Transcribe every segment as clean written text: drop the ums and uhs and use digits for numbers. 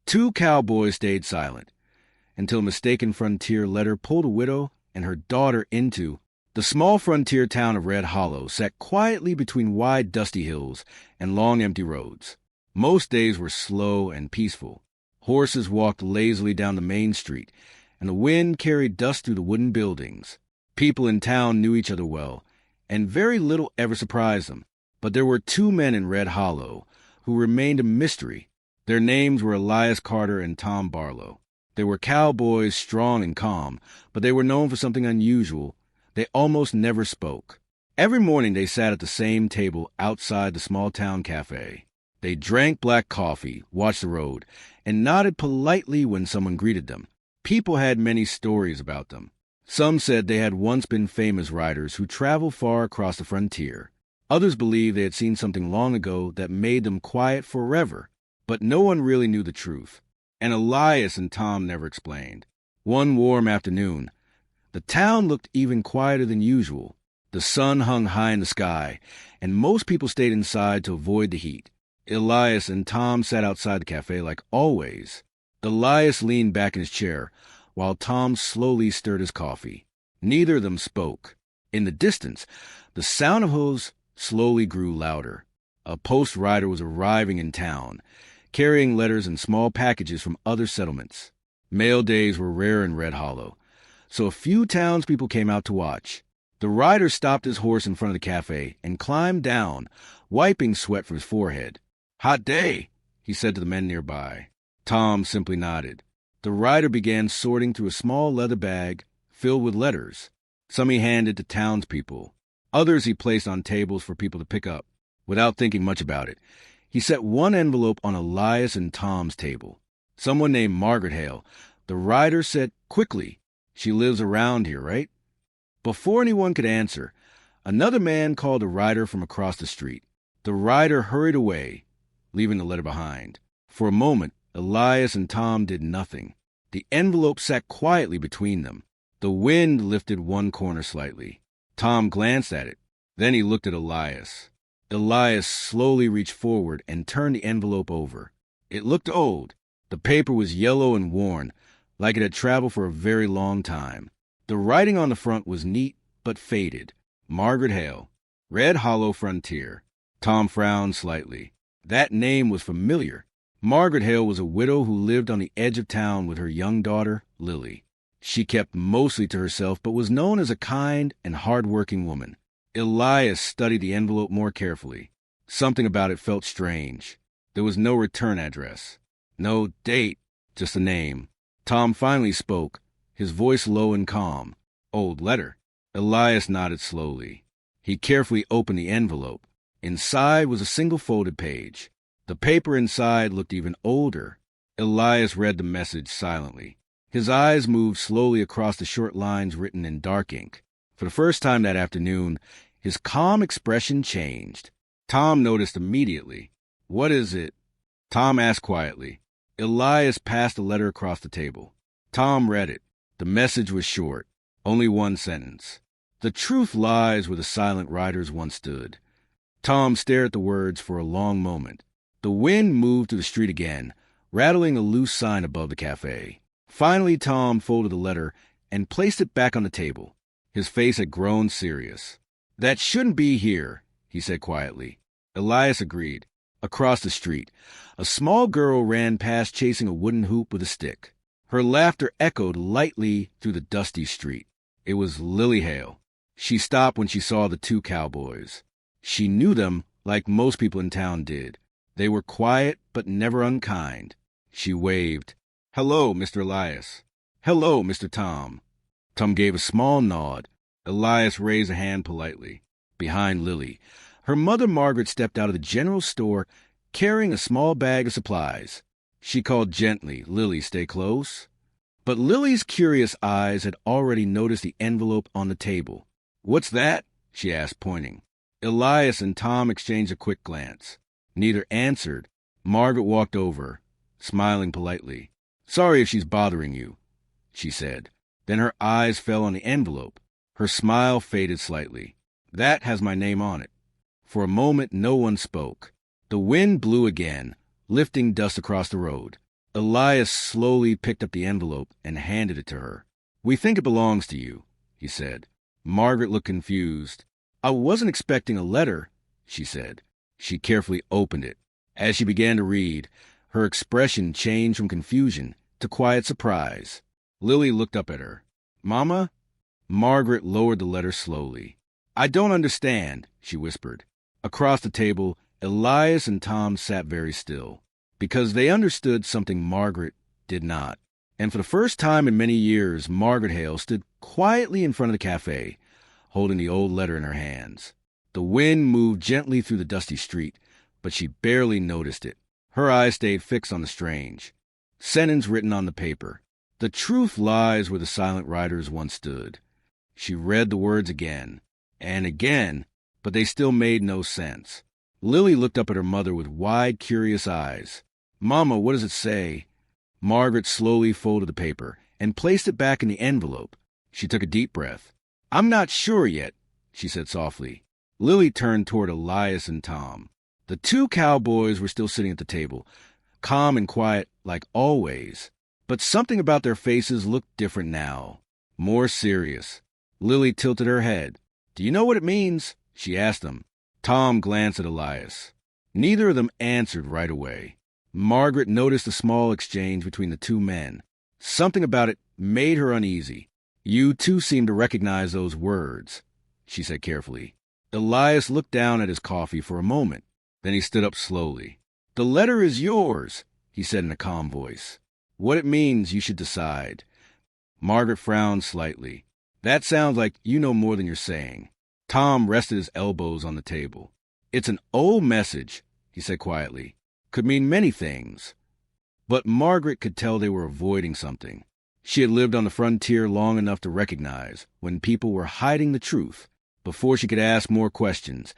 Two cowboys stayed silent until a mistaken frontier letter pulled a widow and her daughter into the small frontier town of Red Hollow, sat quietly between wide dusty hills and long empty roads. Most days were slow and peaceful. Horses walked lazily down the main street, and the wind carried dust through the wooden buildings. People in town knew each other well, and very little ever surprised them. But there were two men in Red Hollow who remained a mystery. Their names were Elias Carter and Tom Barlow. They were cowboys, strong and calm, but they were known for something unusual. They almost never spoke. Every morning they sat at the same table outside the small-town cafe. They drank black coffee, watched the road, and nodded politely when someone greeted them. People had many stories about them. Some said they had once been famous riders who traveled far across the frontier. Others believed they had seen something long ago that made them quiet forever. But no one really knew the truth, and Elias and Tom never explained. One warm afternoon, the town looked even quieter than usual. The sun hung high in the sky, and most people stayed inside to avoid the heat. Elias and Tom sat outside the cafe like always. Elias leaned back in his chair, while Tom slowly stirred his coffee. Neither of them spoke. In the distance, the sound of hooves slowly grew louder. A post rider was arriving in town, carrying letters and small packages from other settlements. Mail days were rare in Red Hollow, so a few townspeople came out to watch. The rider stopped his horse in front of the cafe and climbed down, wiping sweat from his forehead. "Hot day," he said to the men nearby. Tom simply nodded. The rider began sorting through a small leather bag filled with letters. Some he handed to townspeople. Others he placed on tables for people to pick up. Without thinking much about it, he set one envelope on Elias and Tom's table. Someone named Margaret Hale. The rider said quickly, "She lives around here, right?" Before anyone could answer, another man called the rider from across the street. The rider hurried away, leaving the letter behind. For a moment, Elias and Tom did nothing. The envelope sat quietly between them. The wind lifted one corner slightly. Tom glanced at it. Then he looked at Elias. Elias slowly reached forward and turned the envelope over. It looked old. The paper was yellow and worn, like it had traveled for a very long time. The writing on the front was neat but faded. Margaret Hale, Red Hollow Frontier. Tom frowned slightly. That name was familiar. Margaret Hale was a widow who lived on the edge of town with her young daughter, Lily. She kept mostly to herself, but was known as a kind and hard-working woman. Elias studied the envelope more carefully. Something about it felt strange. There was no return address. No date, just a name. Tom finally spoke, his voice low and calm. "Old letter." Elias nodded slowly. He carefully opened the envelope. Inside was a single folded page. The paper inside looked even older. Elias read the message silently. His eyes moved slowly across the short lines written in dark ink. For the first time that afternoon, his calm expression changed. Tom noticed immediately. "What is it?" Tom asked quietly. Elias passed the letter across the table. Tom read it. The message was short, only one sentence. "The truth lies where the silent riders once stood." Tom stared at the words for a long moment. The wind moved through the street again, rattling a loose sign above the cafe. Finally, Tom folded the letter and placed it back on the table. His face had grown serious. "That shouldn't be here," he said quietly. Elias agreed. Across the street, a small girl ran past chasing a wooden hoop with a stick. Her laughter echoed lightly through the dusty street. It was Lily Hale. She stopped when she saw the two cowboys. She knew them like most people in town did. They were quiet but never unkind. She waved. "Hello, Mr. Elias." "Hello, Mr. Tom." Tom gave a small nod. Elias raised a hand politely. Behind Lily, her mother Margaret stepped out of the general store carrying a small bag of supplies. She called gently, "Lily, stay close." But Lily's curious eyes had already noticed the envelope on the table. "What's that?" she asked, pointing. Elias and Tom exchanged a quick glance. Neither answered. Margaret walked over, smiling politely. "Sorry if she's bothering you," she said. Then her eyes fell on the envelope. Her smile faded slightly. "That has my name on it." For a moment, no one spoke. The wind blew again, lifting dust across the road. Elias slowly picked up the envelope and handed it to her. "We think it belongs to you," he said. Margaret looked confused. "I wasn't expecting a letter," she said. She carefully opened it. As she began to read, her expression changed from confusion to quiet surprise. Lily looked up at her. "Mama?" Margaret lowered the letter slowly. "I don't understand," she whispered. Across the table, Elias and Tom sat very still, because they understood something Margaret did not. And for the first time in many years, Margaret Hale stood quietly in front of the cafe, holding the old letter in her hands. The wind moved gently through the dusty street, but she barely noticed it. Her eyes stayed fixed on the strange sentence written on the paper. "The truth lies where the silent riders once stood." She read the words again and again, but they still made no sense. Lily looked up at her mother with wide, curious eyes. "Mama, what does it say?" Margaret slowly folded the paper and placed it back in the envelope. She took a deep breath. "I'm not sure yet," she said softly. Lily turned toward Elias and Tom. The two cowboys were still sitting at the table, calm and quiet like always. But something about their faces looked different now, more serious. Lily tilted her head. "Do you know what it means?" she asked them. Tom glanced at Elias. Neither of them answered right away. Margaret noticed a small exchange between the two men. Something about it made her uneasy. "You two seem to recognize those words," she said carefully. Elias looked down at his coffee for a moment. Then he stood up slowly. "The letter is yours," he said in a calm voice. "What it means, you should decide." Margaret frowned slightly. "That sounds like you know more than you're saying." Tom rested his elbows on the table. "It's an old message," he said quietly. "Could mean many things." But Margaret could tell they were avoiding something. She had lived on the frontier long enough to recognize when people were hiding the truth. Before she could ask more questions,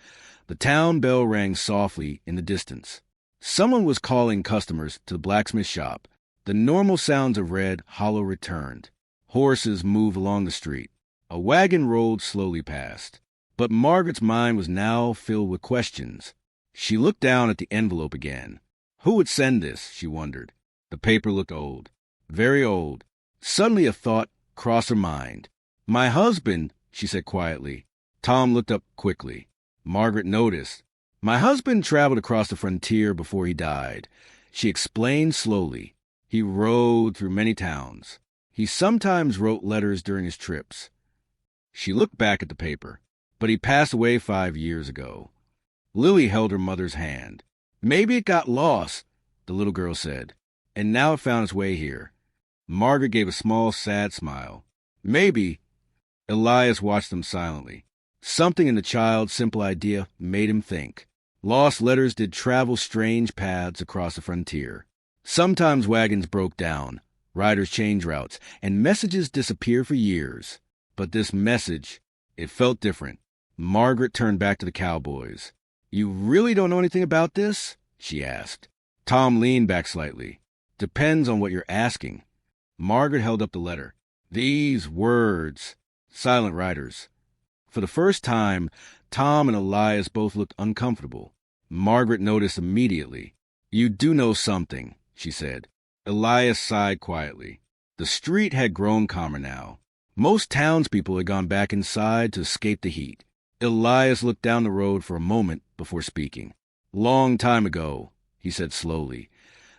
the town bell rang softly in the distance. Someone was calling customers to the blacksmith shop. The normal sounds of red hollow returned. Horses moved along the street. A wagon rolled slowly past. But Margaret's mind was now filled with questions. She looked down at the envelope again. Who would send this, she wondered. The paper looked old, very old. Suddenly a thought crossed her mind. "My husband," she said quietly. Tom looked up quickly. Margaret noticed. "My husband traveled across the frontier before he died," she explained slowly. "He rode through many towns. He sometimes wrote letters during his trips." She looked back at the paper. "But he passed away 5 years ago." Lily held her mother's hand. "Maybe it got lost," the little girl said, "and now it found its way here." Margaret gave a small, sad smile. "Maybe." Elias watched them silently. Something in the child's simple idea made him think. Lost letters did travel strange paths across the frontier. Sometimes wagons broke down, riders changed routes, and messages disappeared for years. But this message, it felt different. Margaret turned back to the Cowboys. "You really don't know anything about this?" she asked. Tom leaned back slightly. "Depends on what you're asking." Margaret held up the letter. "These words, silent riders." For the first time, Tom and Elias both looked uncomfortable. Margaret noticed immediately. "You do know something," she said. Elias sighed quietly. The street had grown calmer now. Most townspeople had gone back inside to escape the heat. Elias looked down the road for a moment before speaking. "Long time ago," he said slowly,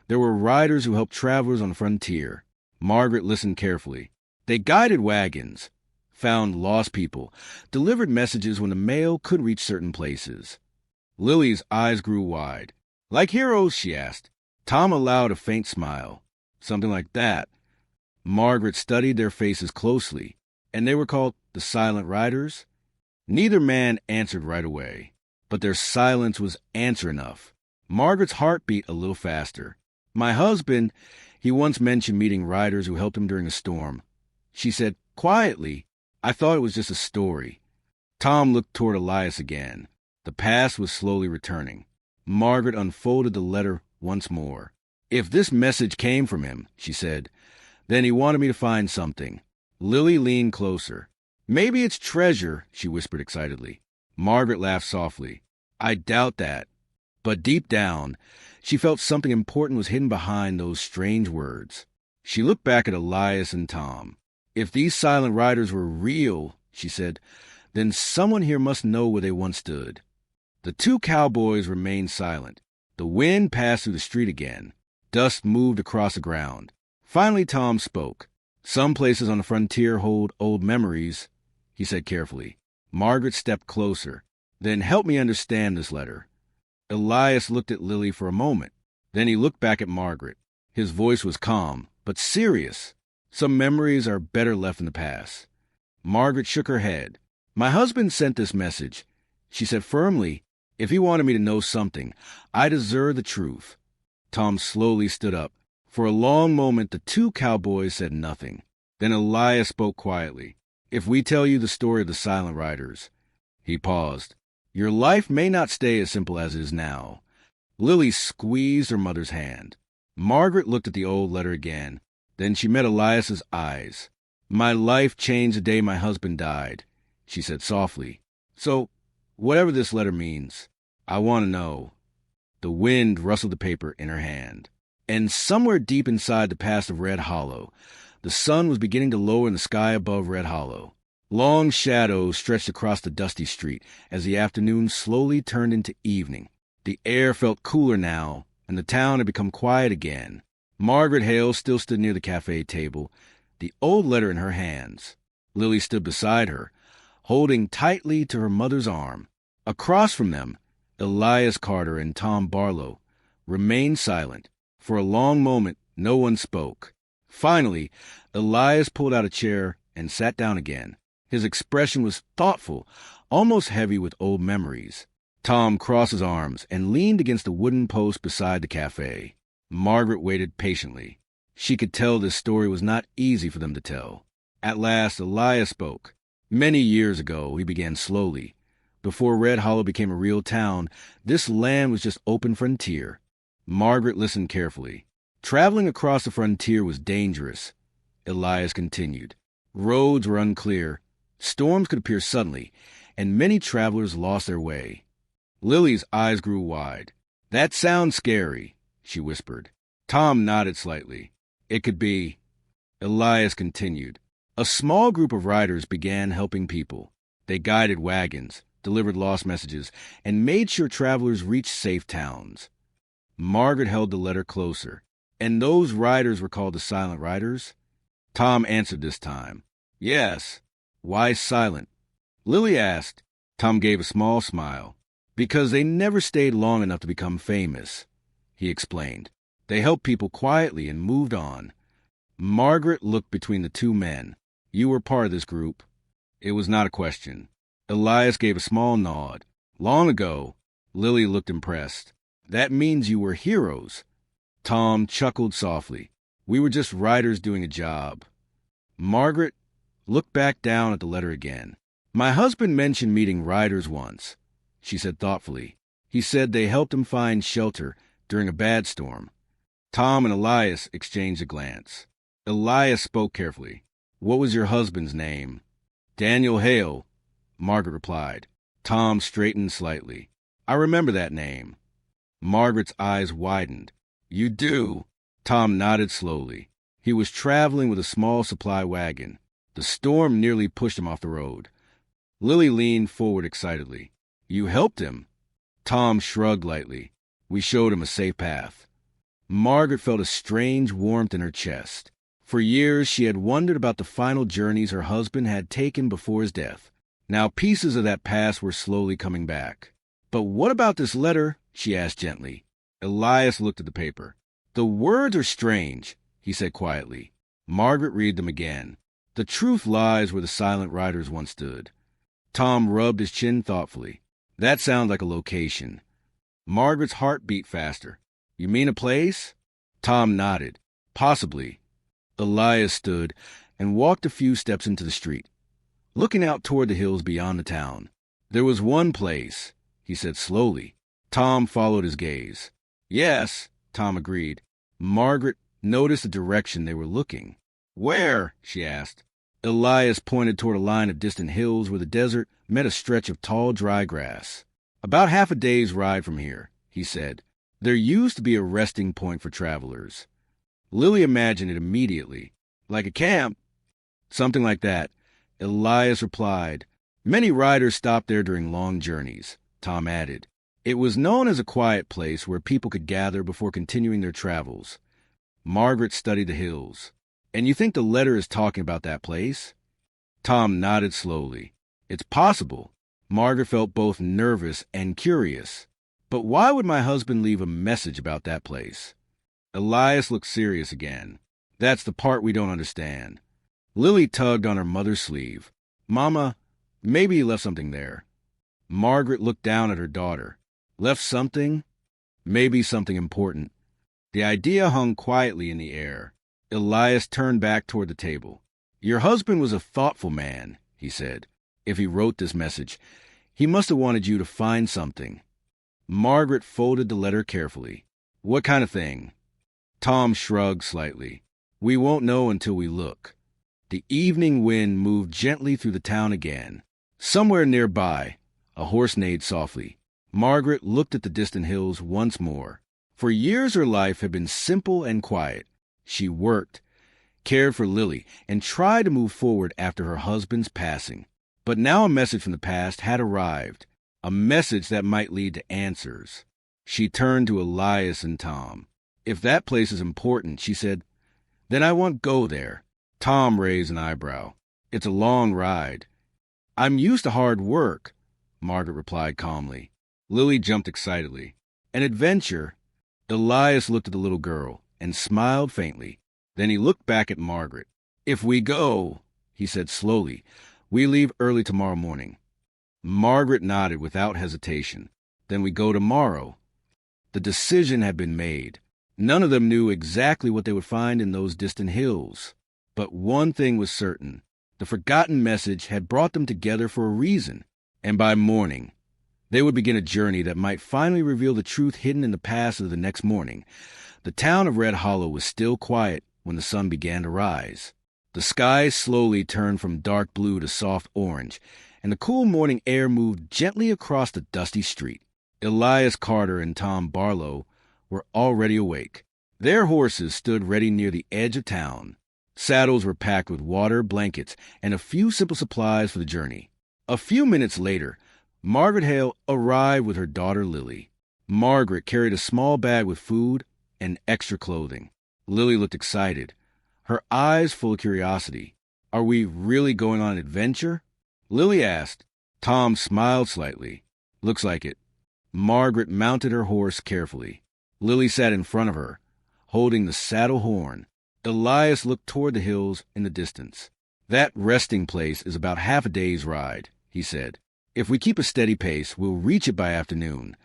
"there were riders who helped travelers on the frontier." Margaret listened carefully. "They guided wagons, found lost people, delivered messages when the mail couldn't reach certain places." Lily's eyes grew wide. "Like heroes?" she asked. Tom allowed a faint smile. "Something like that." Margaret studied their faces closely. "And they were called the Silent Riders?" Neither man answered right away, but their silence was answer enough. Margaret's heart beat a little faster. "My husband, he once mentioned meeting riders who helped him during a storm." She said quietly, "I thought it was just a story." Tom looked toward Elias again. The past was slowly returning. Margaret unfolded the letter once more. "If this message came from him," she said, "then he wanted me to find something." Lily leaned closer. "Maybe it's treasure," she whispered excitedly. Margaret laughed softly. "I doubt that." But deep down, she felt something important was hidden behind those strange words. She looked back at Elias and Tom. If these silent riders were real, she said, then someone here must know where they once stood. The two cowboys remained silent. The wind passed through the street again. Dust moved across the ground. Finally, Tom spoke. Some places on the frontier hold old memories, he said carefully. Margaret stepped closer. Then help me understand this letter. Elias looked at Lily for a moment. Then he looked back at Margaret. His voice was calm, but serious. Some memories are better left in the past. Margaret shook her head. My husband sent this message. She said firmly, if he wanted me to know something, I deserve the truth. Tom slowly stood up. For a long moment, the two cowboys said nothing. Then Elias spoke quietly. If we tell you the story of the silent riders. He paused. Your life may not stay as simple as it is now. Lily squeezed her mother's hand. Margaret looked at the old letter again. Then she met Elias's eyes. My life changed the day my husband died, she said softly. So, whatever this letter means, I want to know. The wind rustled the paper in her hand. And somewhere deep inside the past of Red Hollow, the sun was beginning to lower in the sky above Red Hollow. Long shadows stretched across the dusty street as the afternoon slowly turned into evening. The air felt cooler now, and the town had become quiet again. Margaret Hale still stood near the cafe table, the old letter in her hands. Lily stood beside her, holding tightly to her mother's arm. Across from them, Elias Carter and Tom Barlow remained silent. For a long moment, no one spoke. Finally, Elias pulled out a chair and sat down again. His expression was thoughtful, almost heavy with old memories. Tom crossed his arms and leaned against a wooden post beside the cafe. Margaret waited patiently. She could tell this story was not easy for them to tell. At last, Elias spoke. Many years ago, he began slowly. Before Red Hollow became a real town, this land was just open frontier. Margaret listened carefully. Traveling across the frontier was dangerous, Elias continued. Roads were unclear. Storms could appear suddenly, and many travelers lost their way. Lily's eyes grew wide. That sounds scary, she whispered. Tom nodded slightly. It could be. Elias continued. A small group of riders began helping people. They guided wagons, delivered lost messages, and made sure travelers reached safe towns. Margaret held the letter closer. And those riders were called the Silent Riders? Tom answered this time. Yes. Why silent? Lily asked. Tom gave a small smile. Because they never stayed long enough to become famous, he explained. They helped people quietly and moved on. Margaret looked between the two men. You were part of this group. It was not a question. Elias gave a small nod. Long ago. Lily looked impressed. That means you were heroes. Tom chuckled softly. We were just riders doing a job. Margaret looked back down at the letter again. My husband mentioned meeting riders once, she said thoughtfully. He said they helped him find shelter during a bad storm. Tom and Elias exchanged a glance. Elias spoke carefully. What was your husband's name? Daniel Hale, Margaret replied. Tom straightened slightly. I remember that name. Margaret's eyes widened. You do? Tom nodded slowly. He was traveling with a small supply wagon. The storm nearly pushed him off the road. Lily leaned forward excitedly. You helped him? Tom shrugged lightly. We showed him a safe path. Margaret felt a strange warmth in her chest. For years she had wondered about the final journeys her husband had taken before his death. Now pieces of that past were slowly coming back. But what about this letter? She asked gently. Elias looked at the paper. The words are strange, he said quietly. Margaret read them again. The truth lies where the silent riders once stood. Tom rubbed his chin thoughtfully. That sounds like a location. Margaret's heart beat faster. You mean a place? Tom nodded. Possibly. Elias stood and walked a few steps into the street, looking out toward the hills beyond the town. There was one place, he said slowly. Tom followed his gaze. Yes, Tom agreed. Margaret noticed the direction they were looking. Where? She asked. Elias pointed toward a line of distant hills where the desert met a stretch of tall, dry grass. About half a day's ride from here, he he said. There used to be a resting point for travelers. Lily imagined it immediately. Like a camp? Something like that. Elias replied. Many riders stopped there during long journeys, Tom added. It was known as a quiet place where people could gather before continuing their travels. Margaret studied the hills. And you think the letter is talking about that place? Tom nodded slowly. It's possible. Margaret felt both nervous and curious. But why would my husband leave a message about that place? Elias looked serious again. That's the part we don't understand. Lily tugged on her mother's sleeve. Mama, maybe he left something there. Margaret looked down at her daughter. Left something? Maybe something important. The idea hung quietly in the air. Elias turned back toward the table. Your husband was a thoughtful man, he said. If he wrote this message, he must have wanted you to find something. Margaret folded the letter carefully. What kind of thing? Tom shrugged slightly. We won't know until we look. The evening wind moved gently through the town again. Somewhere nearby, a horse neighed softly. Margaret looked at the distant hills once more. For years her life had been simple and quiet. She worked, cared for Lily, and tried to move forward after her husband's passing. But now a message from the past had arrived, a message that might lead to answers. She turned to Elias and Tom. If that place is important, she said, then I won't go there. Tom raised an eyebrow. It's a long ride. I'm used to hard work, Margaret replied calmly. Lily jumped excitedly. An adventure? Elias looked at the little girl and smiled faintly. Then he looked back at Margaret. If we go, he said slowly, we leave early tomorrow morning. Margaret nodded without hesitation. Then we go tomorrow. The decision had been made. None of them knew exactly what they would find in those distant hills. But one thing was certain. The forgotten message had brought them together for a reason. And by morning, they would begin a journey that might finally reveal the truth hidden in the past of the next morning. The town of Red Hollow was still quiet when the sun began to rise. The sky slowly turned from dark blue to soft orange, and the cool morning air moved gently across the dusty street. Elias Carter and Tom Barlow were already awake. Their horses stood ready near the edge of town. Saddles were packed with water, blankets, and a few simple supplies for the journey. A few minutes later, Margaret Hale arrived with her daughter Lily. Margaret carried a small bag with food and extra clothing. Lily looked excited, her eyes full of curiosity. Are we really going on an adventure? Lily asked. Tom smiled slightly. Looks like it. Margaret mounted her horse carefully. Lily sat in front of her, holding the saddle horn. Elias looked toward the hills in the distance. That resting place is about half a day's ride, he said. If we keep a steady pace, we'll reach it by afternoon.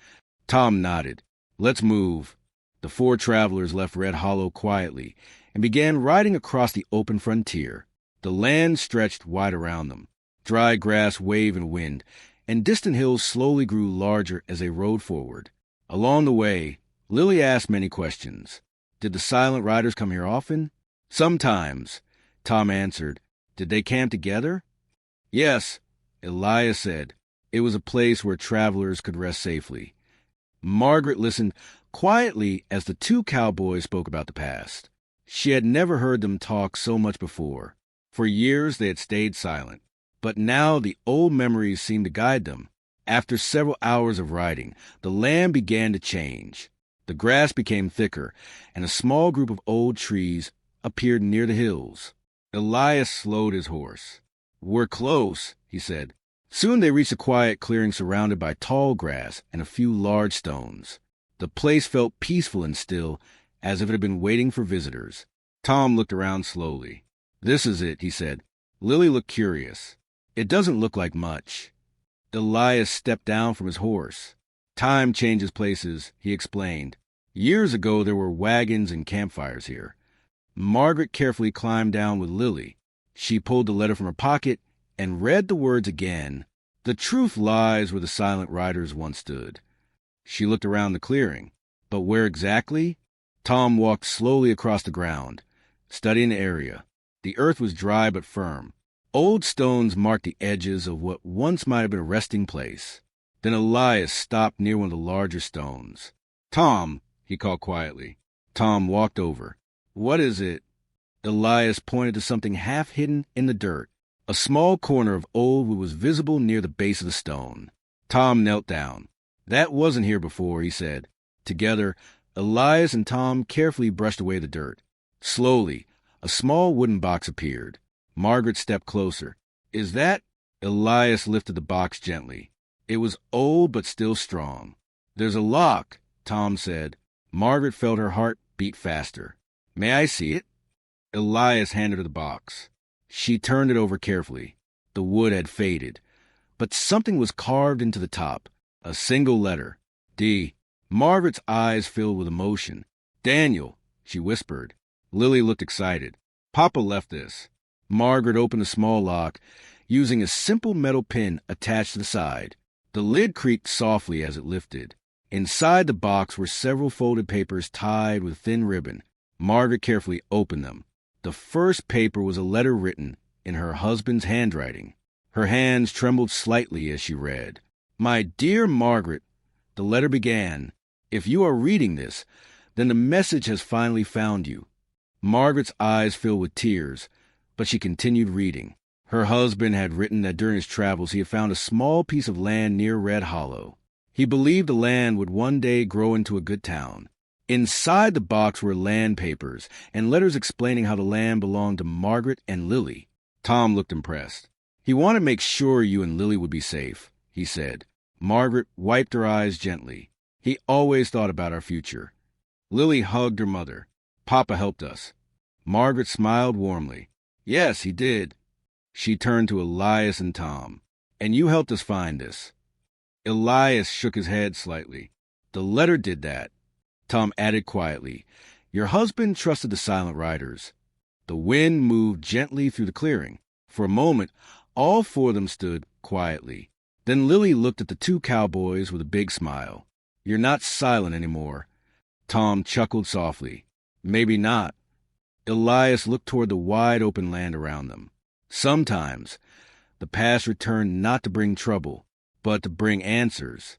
Tom nodded. Let's move. The four travelers left Red Hollow quietly and began riding across the open frontier. The land stretched wide around them. Dry grass waved in wind, and distant hills slowly grew larger as they rode forward. Along the way, Lily asked many questions. Did the silent riders come here often? Sometimes, Tom answered. Did they camp together? Yes, Elias said. It was a place where travelers could rest safely. Margaret listened quietly as the two cowboys spoke about the past. She had never heard them talk so much before. For years they had stayed silent. But now the old memories seemed to guide them. After several hours of riding, the land began to change. The grass became thicker, and a small group of old trees appeared near the hills. Elias slowed his horse. We're close, he said. Soon they reached a quiet clearing surrounded by tall grass and a few large stones. The place felt peaceful and still, as if it had been waiting for visitors. Tom looked around slowly. This is it, he said. Lily looked curious. It doesn't look like much. Elias stepped down from his horse. Time changes places, he explained. Years ago there were wagons and campfires here. Margaret carefully climbed down with Lily. She pulled the letter from her pocket and read the words again. The truth lies where the silent riders once stood. She looked around the clearing. But where exactly? Tom walked slowly across the ground, studying the area. The earth was dry but firm. Old stones marked the edges of what once might have been a resting place. Then Elias stopped near one of the larger stones. "Tom," he called quietly. Tom walked over. "What is it?" Elias pointed to something half hidden in the dirt. A small corner of old wood was visible near the base of the stone. Tom knelt down. "That wasn't here before," he said. Together, Elias and Tom carefully brushed away the dirt. Slowly, a small wooden box appeared. Margaret stepped closer. "Is that—" Elias lifted the box gently. It was old but still strong. "There's a lock," Tom said. Margaret felt her heart beat faster. "May I see it?" Elias handed her the box. She turned it over carefully. The wood had faded, but something was carved into the top. A single letter. D. Margaret's eyes filled with emotion. "Daniel," she whispered. Lily looked excited. "Papa left this." Margaret opened the small lock, using a simple metal pin attached to the side. The lid creaked softly as it lifted. Inside the box were several folded papers tied with thin ribbon. Margaret carefully opened them. The first paper was a letter written in her husband's handwriting. Her hands trembled slightly as she read. "My dear Margaret," the letter began, "if you are reading this, then the message has finally found you." Margaret's eyes filled with tears, but she continued reading. Her husband had written that during his travels he had found a small piece of land near Red Hollow. He believed the land would one day grow into a good town. Inside the box were land papers and letters explaining how the land belonged to Margaret and Lily. Tom looked impressed. "He wanted to make sure you and Lily would be safe," he said. Margaret wiped her eyes gently. "He always thought about our future." Lily hugged her mother. "Papa helped us." Margaret smiled warmly. "Yes, he did." She turned to Elias and Tom. "And you helped us find this." Elias shook his head slightly. "The letter did that." Tom added quietly, "Your husband trusted the silent riders." The wind moved gently through the clearing. For a moment, all four of them stood quietly. Then Lily looked at the two cowboys with a big smile. "You're not silent anymore." Tom chuckled softly. "Maybe not." Elias looked toward the wide open land around them. Sometimes, the past returned not to bring trouble, but to bring answers.